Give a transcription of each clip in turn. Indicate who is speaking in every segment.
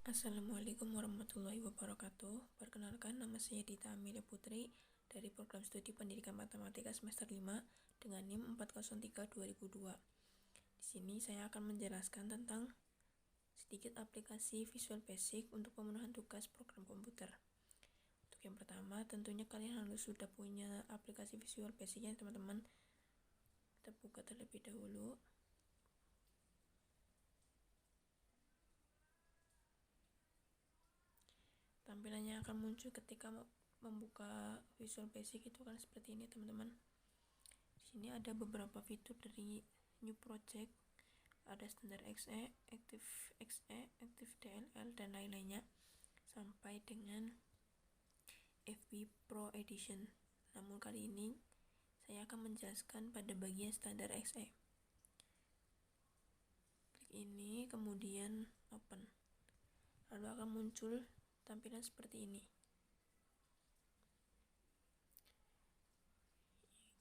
Speaker 1: Assalamualaikum warahmatullahi wabarakatuh. Perkenalkan, nama saya Dita Amelia Putri dari Program Studi Pendidikan Matematika semester 5 dengan NIM 403/2002. Di sini saya akan menjelaskan tentang sedikit aplikasi Visual Basic untuk pemenuhan tugas program komputer. Untuk yang pertama, tentunya kalian harus sudah punya aplikasi Visual Basic-nya, teman-teman. Kita buka terlebih dahulu. Tampilannya akan muncul ketika membuka Visual Basic itu kan seperti ini, teman-teman. Di sini ada beberapa fitur dari New Project, ada Standard XE, Active XE, Active DLL, dan lain-lainnya, sampai dengan FB Pro Edition. Namun kali ini saya akan menjelaskan pada bagian Standard XE. Klik ini, kemudian open. Lalu akan muncul tampilan seperti ini.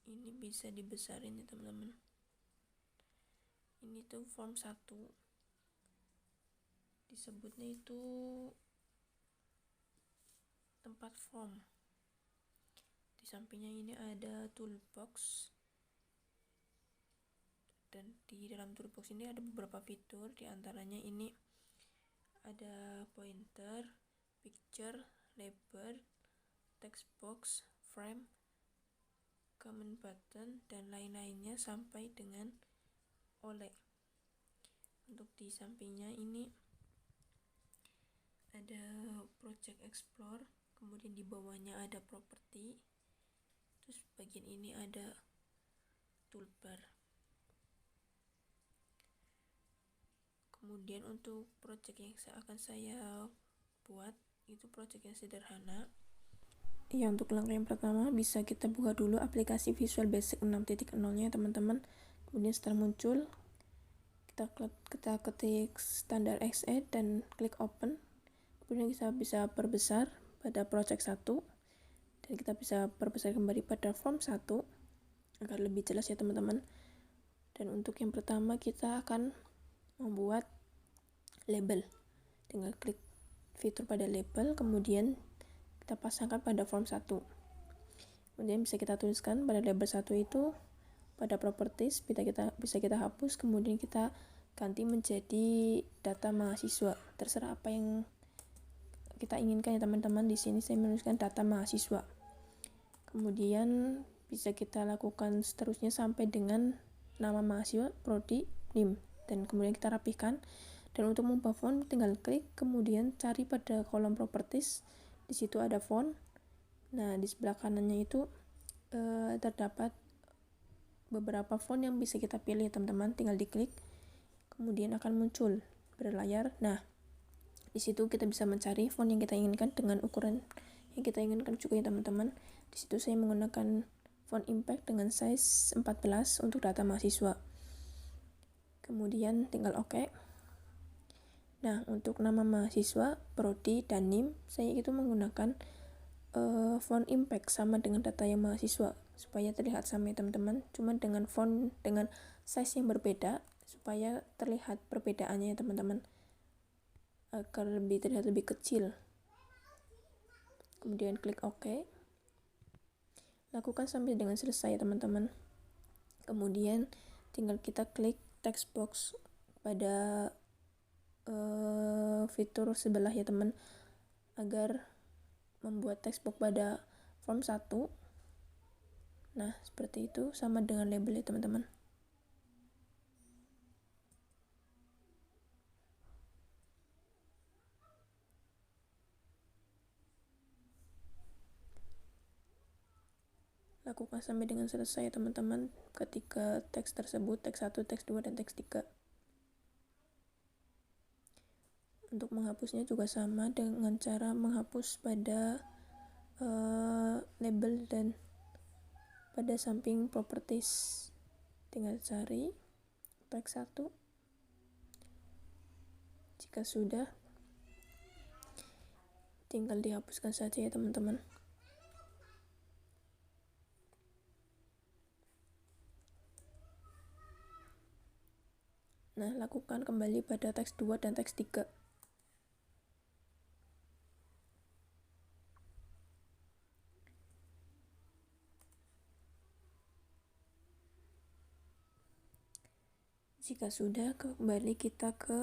Speaker 1: Ini bisa dibesarin ya, teman-teman. Ini tuh form 1. Disebutnya itu tempat form. Di sampingnya ini ada toolbox. Dan di dalam toolbox ini ada beberapa fitur, diantaranya ini ada pointer, picture, label, text box, frame, comment button, dan lain-lainnya sampai dengan oleh. Untuk di sampingnya ini ada project explore, kemudian di bawahnya ada property, terus bagian ini ada toolbar. Kemudian untuk project yang akan saya buat itu project yang sederhana. Ya, untuk langkah yang pertama bisa kita buka dulu aplikasi Visual Basic 6.0-nya, teman-teman. Kemudian setelah muncul kita ketik Standard XE dan klik open. Kemudian kita bisa perbesar pada project 1 dan kita bisa perbesar kembali pada form 1 agar lebih jelas ya, teman-teman. Dan untuk yang pertama kita akan membuat label. Tinggal klik fitur pada label, kemudian kita pasangkan pada form 1. Kemudian bisa kita tuliskan pada label 1 itu pada properties, bisa kita hapus, kemudian kita ganti menjadi data mahasiswa. Terserah apa yang kita inginkan ya, teman-teman. Di sini saya menuliskan data mahasiswa. Kemudian bisa kita lakukan seterusnya sampai dengan nama mahasiswa, prodi, NIM, dan kemudian kita rapihkan. Dan untuk mengubah font tinggal klik, kemudian cari pada kolom properties. Di situ ada font. Nah, di sebelah kanannya itu terdapat beberapa font yang bisa kita pilih, teman-teman. Tinggal diklik, kemudian akan muncul berlayar. Nah, di situ kita bisa mencari font yang kita inginkan dengan ukuran yang kita inginkan juga ya, teman-teman. Di situ saya menggunakan font impact dengan size 14 untuk data mahasiswa. Kemudian tinggal OK. Nah, untuk nama mahasiswa, prodi, dan NIM, saya itu menggunakan font impact sama dengan data yang mahasiswa supaya terlihat sama ya, teman-teman. Cuma dengan font dengan size yang berbeda supaya terlihat perbedaannya ya, teman-teman, agar terlihat lebih kecil. Kemudian klik OK. Lakukan sampai dengan selesai ya, teman-teman. Kemudian tinggal kita klik text box pada fitur sebelah ya, teman, agar membuat text box pada form 1. Nah, seperti itu, sama dengan label ya, teman-teman. Lakukan sampai dengan selesai ya, teman-teman, ketika teks tersebut, teks 1, teks 2, dan teks 3. Untuk menghapusnya juga sama dengan cara menghapus pada label dan pada samping properties. Tinggal cari teks 1. Jika sudah, tinggal dihapuskan saja ya, teman-teman. Nah, lakukan kembali pada teks 2 dan teks 3. Jika sudah, kembali kita ke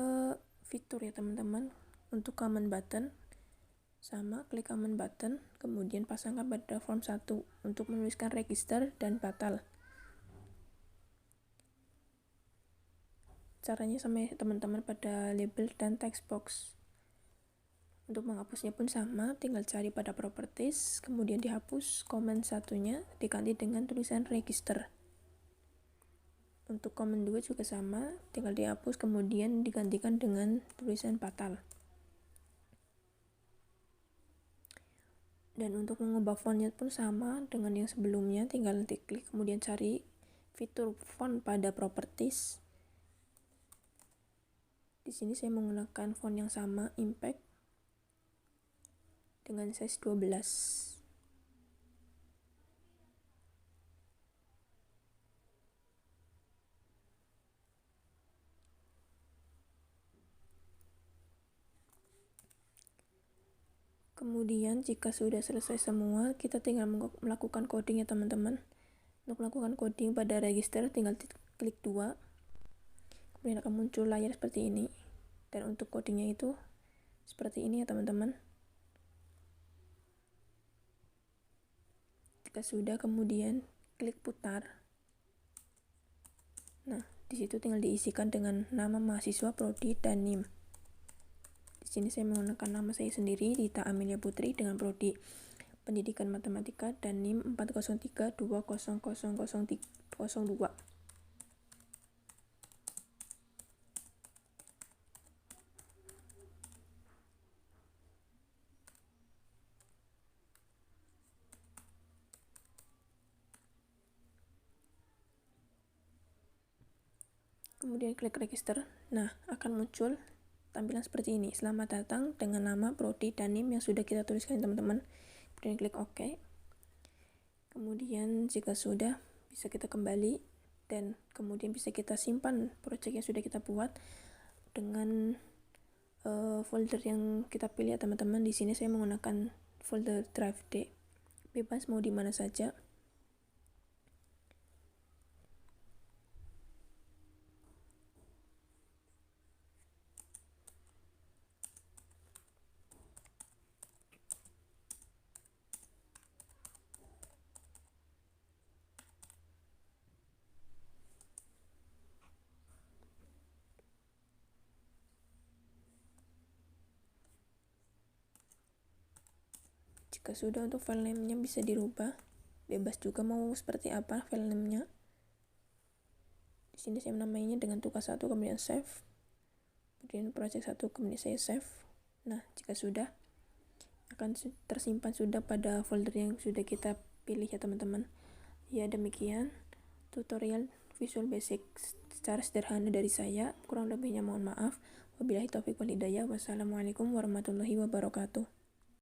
Speaker 1: fitur ya teman-teman. Untuk command button, sama klik command button, kemudian pasangkan pada form 1 untuk menuliskan register dan batal. Caranya sama ya teman-teman pada label dan text box. Untuk menghapusnya pun sama, tinggal cari pada properties, kemudian dihapus command satunya, diganti dengan tulisan register. Untuk command 2 juga sama, tinggal dihapus kemudian digantikan dengan tulisan batal. Dan untuk mengubah fontnya pun sama dengan yang sebelumnya, tinggal diklik kemudian cari fitur font pada properties. Di sini saya menggunakan font yang sama, Impact, dengan size 12. Kemudian jika sudah selesai semua, kita tinggal melakukan coding ya teman-teman. Untuk melakukan coding pada register, tinggal klik 2, kemudian akan muncul layar seperti ini. Dan untuk codingnya itu seperti ini ya teman-teman. Jika sudah, kemudian klik putar. Nah, disitu tinggal diisikan dengan nama mahasiswa, prodi, dan NIM. Di sini saya menggunakan nama saya sendiri, Dita Amelia Putri, dengan prodi Pendidikan Matematika dan NIM 403200002. Kemudian klik register. Nah, akan muncul tampilan seperti ini. Selamat datang dengan nama, prodi, dan NIM yang sudah kita tuliskan teman-teman. Kemudian klik OK. Kemudian jika sudah, bisa kita kembali dan kemudian bisa kita simpan project yang sudah kita buat dengan folder yang kita pilih ya teman-teman. Di sini saya menggunakan folder drive D. Bebas mau di mana saja. Jika sudah, untuk file name-nya bisa dirubah. Bebas juga mau seperti apa file name-nya. Di sini saya menamainya dengan tugas 1 kemudian save. Kemudian project 1 kemudian saya save. Nah, jika sudah, akan tersimpan sudah pada folder yang sudah kita pilih ya teman-teman. Ya, demikian tutorial Visual Basic secara sederhana dari saya. Kurang lebihnya mohon maaf. Wabillahi taufiq wal hidayah. Wassalamualaikum warahmatullahi wabarakatuh.